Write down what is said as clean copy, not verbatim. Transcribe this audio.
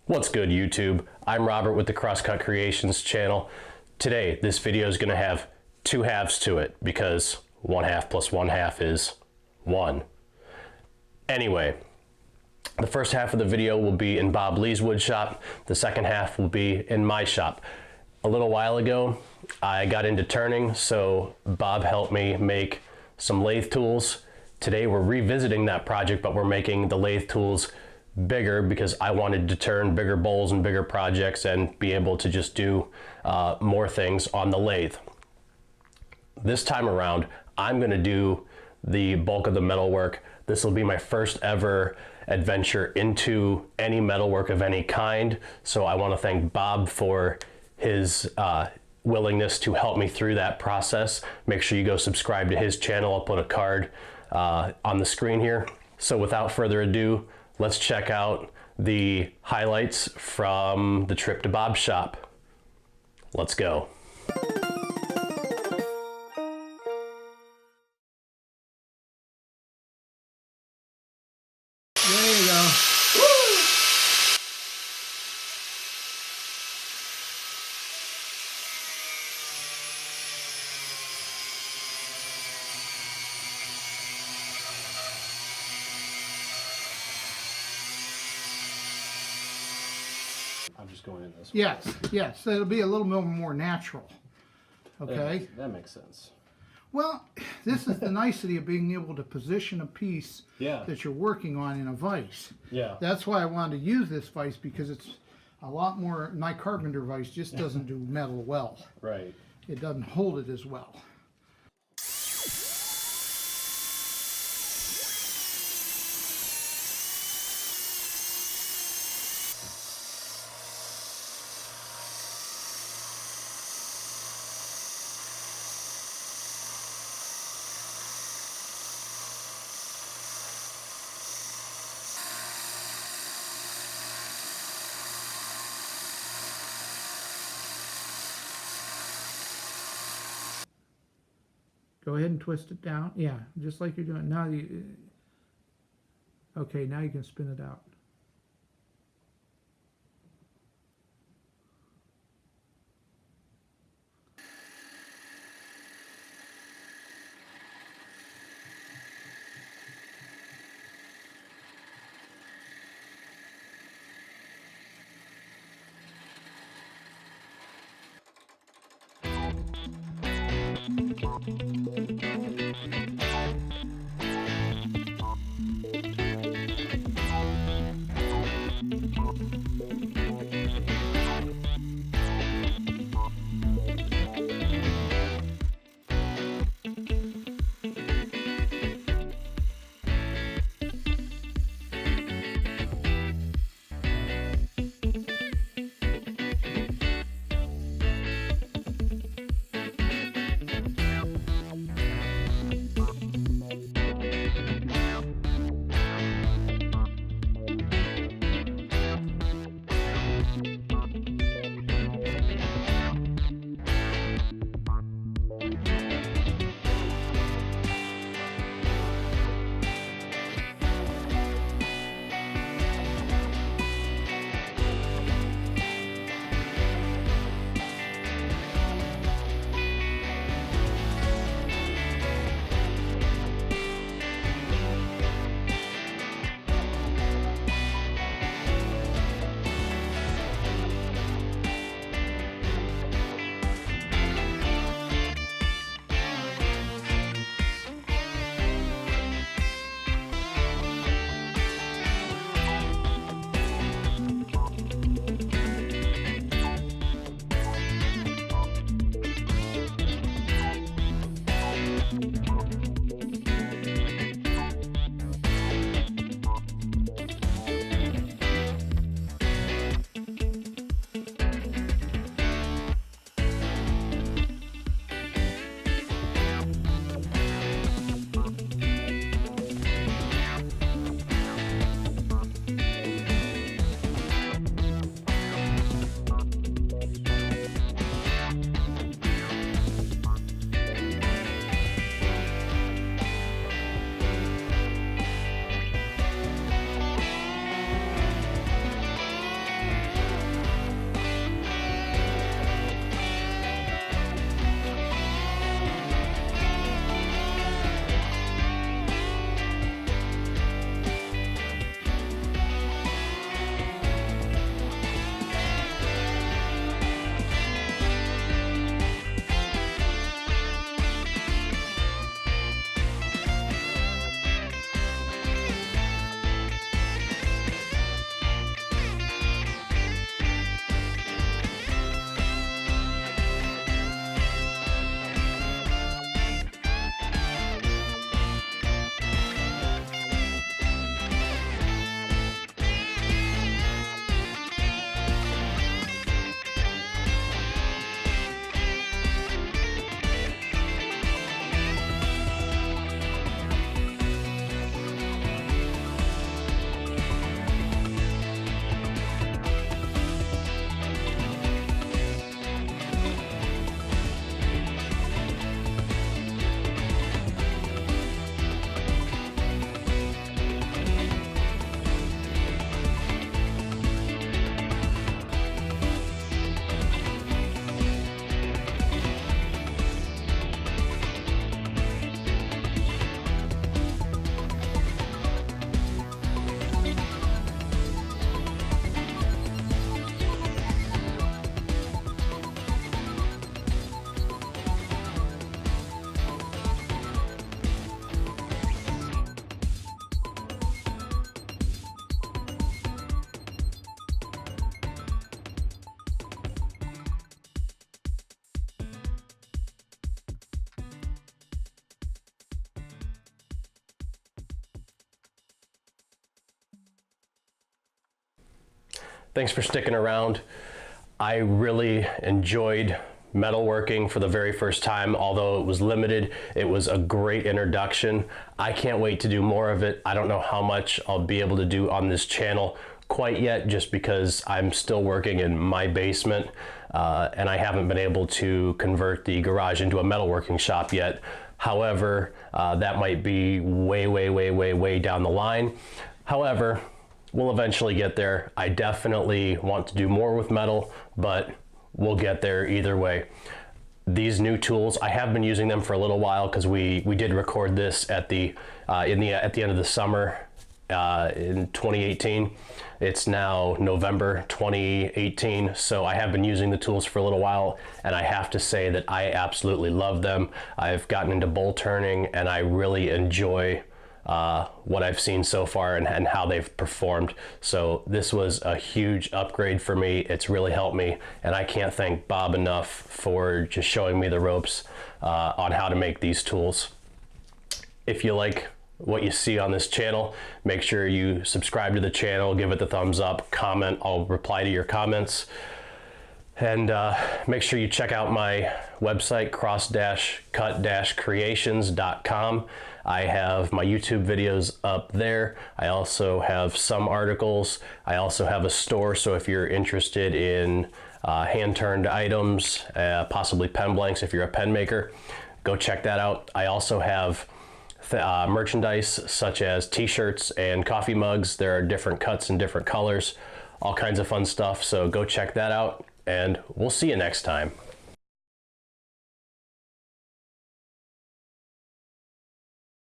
What's good, YouTube? I'm Robert with the Crosscut Creations channel. Today, this video is going to have two halves to it because 1/2 plus 1/2 is 1. Anyway, the first half of the video will be in Bob Lee's wood shop. The second half will be in my shop. A little while ago, I got into turning, so Bob helped me make some lathe tools. Today, we're revisiting that project, but we're making the lathe tools bigger because I wanted to turn bigger bowls and bigger projects and be able to just do more things on the lathe. This time around, I'm going to do the bulk of the metalwork. This will be my first ever adventure into any metalwork of any kind. So I want to thank Bob for his willingness to help me through that process. Make sure you go subscribe to his channel. I'll put a card on the screen here. So without further ado, let's check out the highlights from the trip to Bob's shop. Let's go. There you go. I'm just going in this way. Yes, it'll be a little bit more natural. Okay. That makes sense. Well, this is the nicety of being able to position a piece that you're working on in a vise. Yeah. That's why I wanted to use this vise, because it's a lot more. My carpenter vise just doesn't do metal well. Right. It doesn't hold it as well. Go ahead and twist it down. Yeah, just like you're doing now. Okay, now you can spin it out. thanks for sticking around. I really enjoyed metalworking for the very first time. Although it was limited, it was a great introduction. I can't wait to do more of it. I don't know how much I'll be able to do on this channel quite yet, just because I'm still working in my basement and I haven't been able to convert the garage into a metalworking shop yet. However, that might be way down the line. However, we'll eventually get there. I definitely want to do more with metal, but we'll get there either way. These new tools, I have been using them for a little while because we did record this at the end of the summer in 2018. It's now November 2018, so I have been using the tools for a little while, and I have to say that I absolutely love them. I've gotten into bowl turning, and I really enjoy what I've seen so far and how they've performed. So this was a huge upgrade for me. It's really helped me, and I can't thank Bob enough for just showing me the ropes on how to make these tools. If you like what you see on this channel, make sure you subscribe to the channel, give it the thumbs up, comment. I'll reply to your comments. And make sure you check out my website, cross-cut-creations.com. I have my YouTube videos up there. I also have some articles. I also have a store, so if you're interested in hand-turned items, possibly pen blanks if you're a pen maker, go check that out. I also have merchandise such as t-shirts and coffee mugs. There are different cuts and different colors, all kinds of fun stuff, so go check that out, and we'll see you next time.